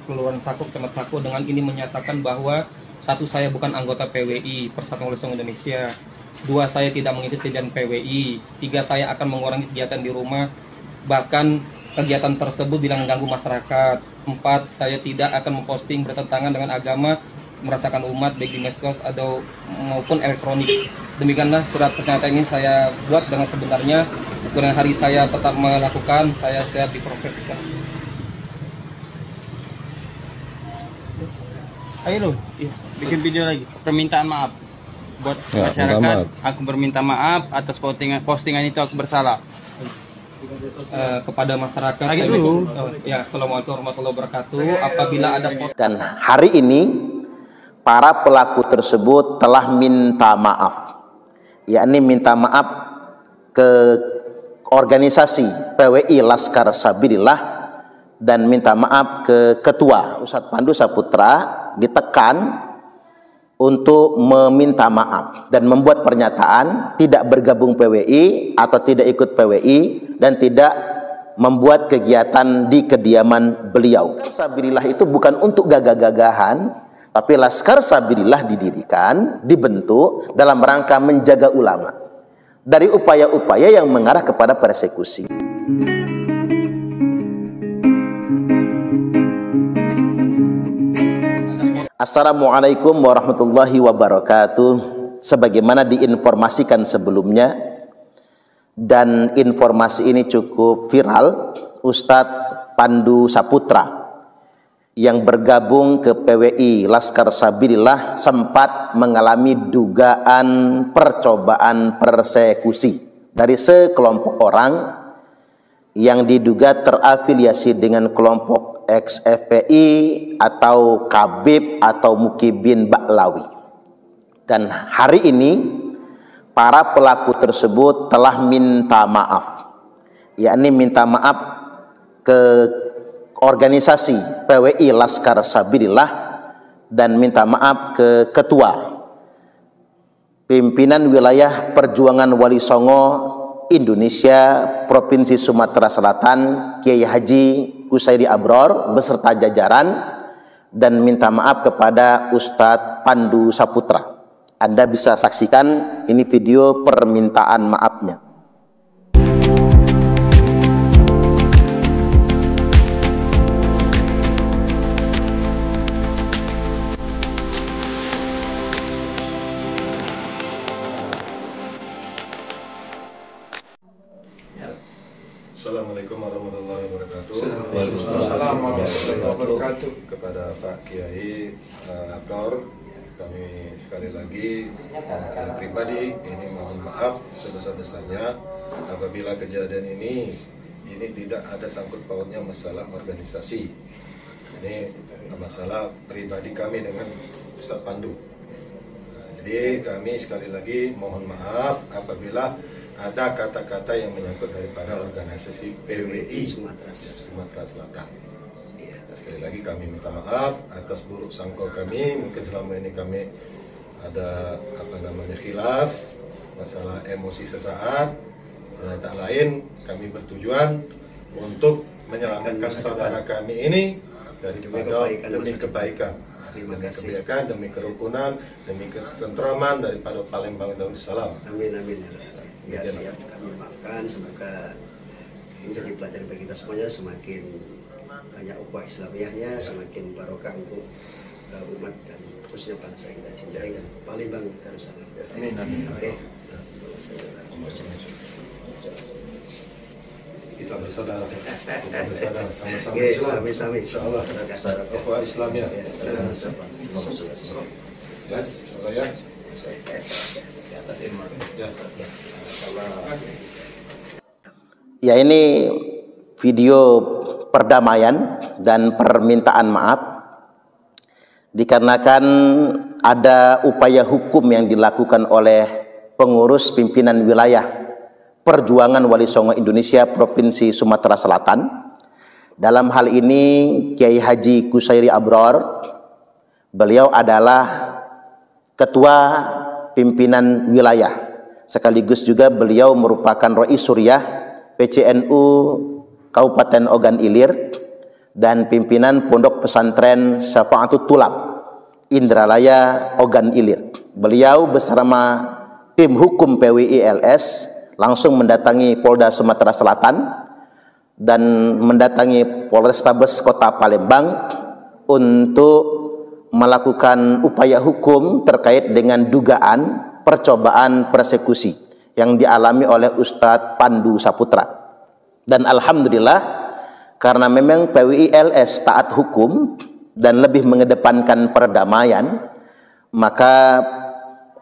Kelurahan Sako, Kecamatan Sako, dengan ini menyatakan bahwa satu, saya bukan anggota PWI Persatuan Wali Songo Indonesia. Dua, saya tidak mengikuti kegiatan PWI. Tiga, saya akan mengurangi kegiatan di rumah, bahkan kegiatan tersebut bila mengganggu masyarakat. Empat, saya tidak akan memposting bertentangan dengan agama, merasakan umat baik di medsos atau maupun elektronik. Demikianlah surat pernyataan ini saya buat dengan sebenarnya. Kemudian hari saya tetap melakukan, saya siap diproseskan. Ayo loh, bikin video lagi. Permintaan maaf buat masyarakat. Aku berminta maaf atas postingan itu, aku bersalah. Kepada masyarakat. Ya, assalamualaikum warahmatullahi wabarakatuh. Apabila ada dan hari ini para pelaku tersebut telah minta maaf, yakni minta maaf ke organisasi PWI Laskar Sabilillah dan minta maaf ke Ketua Ustadz Pandu Saputra, ditekan untuk meminta maaf dan membuat pernyataan tidak bergabung PWI atau tidak ikut PWI dan tidak membuat kegiatan di kediaman beliau. Laskar Sabilillah itu bukan untuk gagah-gagahan, tapi Laskar Sabilillah didirikan, dibentuk dalam rangka menjaga ulama dari upaya-upaya yang mengarah kepada persekusi. Assalamualaikum warahmatullahi wabarakatuh. Sebagaimana diinformasikan sebelumnya, dan informasi ini cukup viral, Ustadz Pandu Saputra yang bergabung ke PWI Laskar Sabilillah sempat mengalami dugaan percobaan persekusi dari sekelompok orang yang diduga terafiliasi dengan kelompok ex-FPI atau Kabib atau Mukibin Baklawi. Dan hari ini para pelaku tersebut telah minta maaf, yakni minta maaf ke organisasi PWI Laskar Sabilillah dan minta maaf ke Ketua Pimpinan Wilayah Perjuangan Wali Songo Indonesia Provinsi Sumatera Selatan, Kiai Haji Qusairi Abror beserta jajaran, dan minta maaf kepada Ustadz Pandu Saputra. Anda bisa saksikan ini video permintaan maafnya. Assalamualaikum warahmatullahi wabarakatuh. Waalaikumsalam warahmatullahi wabarakatuh. Kepada Pak Kiai Abror, kami sekali lagi pribadi ini mohon maaf sebesar-besarnya apabila kejadian ini tidak ada sangkut pautnya masalah organisasi. Ini masalah pribadi kami dengan Ustadz Pandu. Jadi kami sekali lagi mohon maaf apabila ada kata-kata yang menyangkut daripada organisasi PWI Sumatera Selatan. Sekali lagi kami minta maaf atas buruk sangka kami. Mungkin selama ini kami ada khilaf, masalah emosi sesaat. Dan tak lain, kami bertujuan untuk menyelamatkan saudara kami ini demi kebaikan. Demi kerukunan, demi ketentraman daripada Palembang dan Darussalam. Amin amin. Ya siap, kami maafkan. Semoga menjadi pelajaran bagi kita semuanya, semakin banyak ukhuwah Islamiyahnya, semakin barokah untuk umat dan khususnya bangsa kita cintai dan Palembang Darussalam. Amin amin. Oke. Kita bersaudara sama-sama. Sama-sama insyaallah. Ukhuwah Islamiyah. Ya, ini video perdamaian dan permintaan maaf dikarenakan ada upaya hukum yang dilakukan oleh pengurus pimpinan wilayah Perjuangan Wali Songo Indonesia Provinsi Sumatera Selatan. Dalam hal ini Kiai Haji Qusairi Abror, beliau adalah ketua pimpinan wilayah, sekaligus juga beliau merupakan Roi Suriah PCNU Kabupaten Ogan Ilir, dan pimpinan Pondok Pesantren Syafa'atul Tulab Indralaya Ogan Ilir. Beliau bersama tim hukum PWI LS langsung mendatangi Polda Sumatera Selatan dan mendatangi Polrestabes Kota Palembang untuk melakukan upaya hukum terkait dengan dugaan percobaan persekusi yang dialami oleh Ustadz Pandu Saputra. Dan alhamdulillah, karena memang PWI LS taat hukum dan lebih mengedepankan perdamaian, maka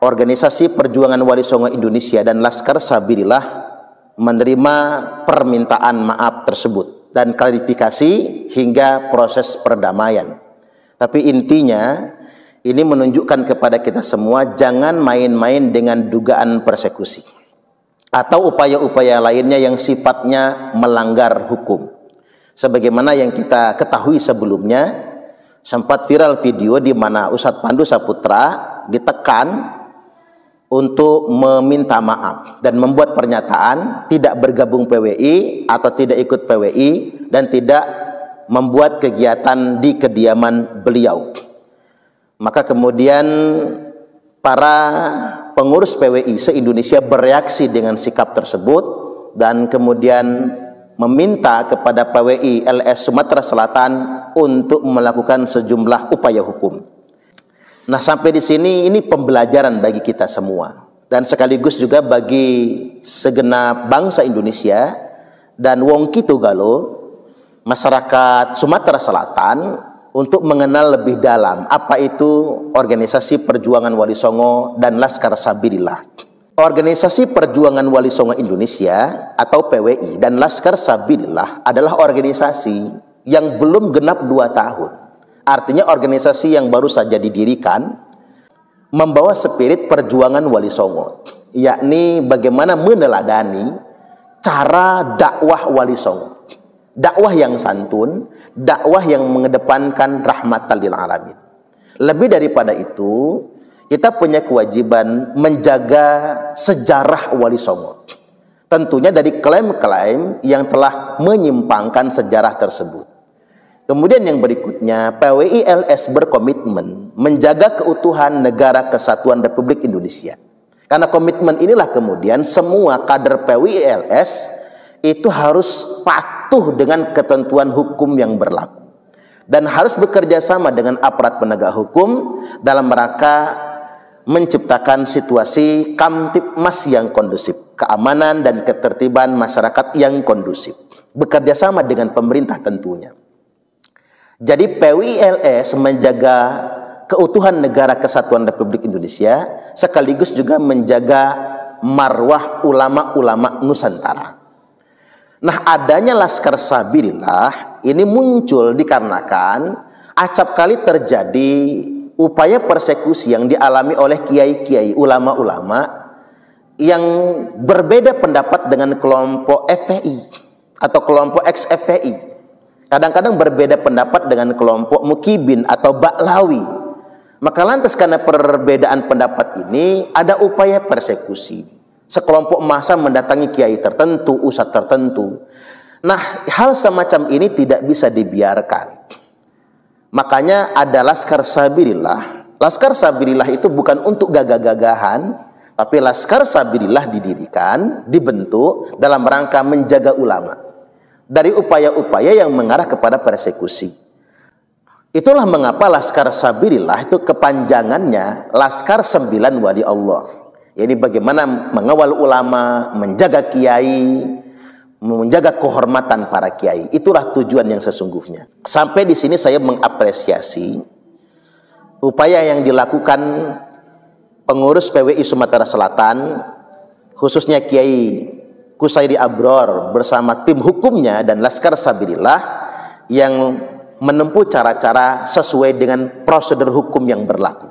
Organisasi Perjuangan Wali Songo Indonesia dan Laskar Sabilillah menerima permintaan maaf tersebut dan klarifikasi hingga proses perdamaian. Tapi intinya ini menunjukkan kepada kita semua, jangan main-main dengan dugaan persekusi atau upaya-upaya lainnya yang sifatnya melanggar hukum. Sebagaimana yang kita ketahui sebelumnya, sempat viral video di mana Ustadz Pandu Saputra ditekan untuk meminta maaf dan membuat pernyataan tidak bergabung PWI atau tidak ikut PWI dan tidak membuat kegiatan di kediaman beliau. Maka kemudian para pengurus PWI se-Indonesia bereaksi dengan sikap tersebut dan kemudian meminta kepada PWI LS Sumatera Selatan untuk melakukan sejumlah upaya hukum. Nah, sampai di sini ini pembelajaran bagi kita semua dan sekaligus juga bagi segenap bangsa Indonesia dan wong Kitugalo, masyarakat Sumatera Selatan, untuk mengenal lebih dalam apa itu Organisasi Perjuangan Wali Songo dan Laskar Sabilillah. Organisasi Perjuangan Wali Songo Indonesia atau PWI dan Laskar Sabilillah adalah organisasi yang belum genap 2 tahun. Artinya organisasi yang baru saja didirikan, membawa spirit perjuangan Wali Songo, yakni bagaimana meneladani cara dakwah Wali Songo. Dakwah yang santun, dakwah yang mengedepankan rahmatan lil alamin. Lebih daripada itu, kita punya kewajiban menjaga sejarah Wali Songo. Tentunya dari klaim-klaim yang telah menyimpangkan sejarah tersebut. Kemudian yang berikutnya, PWI LS berkomitmen menjaga keutuhan Negara Kesatuan Republik Indonesia. Karena komitmen inilah kemudian semua kader PWI LS itu harus patuh dengan ketentuan hukum yang berlaku dan harus bekerja sama dengan aparat penegak hukum dalam rangka menciptakan situasi kamtipmas yang kondusif, keamanan dan ketertiban masyarakat yang kondusif, bekerja sama dengan pemerintah tentunya. Jadi PWI LS menjaga keutuhan Negara Kesatuan Republik Indonesia sekaligus juga menjaga marwah ulama-ulama Nusantara. Nah, adanya Laskar Sabilillah ini muncul dikarenakan acap kali terjadi upaya persekusi yang dialami oleh kiai-kiai, ulama-ulama yang berbeda pendapat dengan kelompok FPI atau kelompok ex-FPI. Kadang-kadang berbeda pendapat dengan kelompok Mukibin atau Baklawi. Maka lantas karena perbedaan pendapat ini ada upaya persekusi. Sekelompok massa mendatangi kiai tertentu, ustadz tertentu. Nah, hal semacam ini tidak bisa dibiarkan. Makanya ada Laskar Sabilillah. Laskar Sabilillah itu bukan untuk gagah-gagahan, tapi Laskar Sabilillah didirikan, dibentuk dalam rangka menjaga ulama dari upaya-upaya yang mengarah kepada persekusi. Itulah mengapa Laskar Sabilillah itu kepanjangannya Laskar 9 Wali Allah. Ini bagaimana mengawal ulama, menjaga kiai, menjaga kehormatan para kiai. Itulah tujuan yang sesungguhnya. Sampai di sini saya mengapresiasi upaya yang dilakukan pengurus PWI Sumatera Selatan, khususnya Kiai Kusairi Abror bersama tim hukumnya dan Laskar Sabilillah yang menempuh cara-cara sesuai dengan prosedur hukum yang berlaku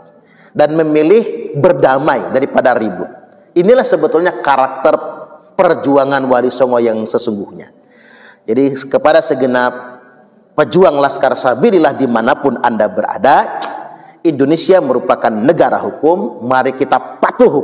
dan memilih berdamai daripada ribut. Inilah sebetulnya karakter perjuangan Wali Songo yang sesungguhnya. Jadi kepada segenap pejuang Laskar Sabilillah dimanapun Anda berada, Indonesia merupakan negara hukum. Mari kita patuh hukum.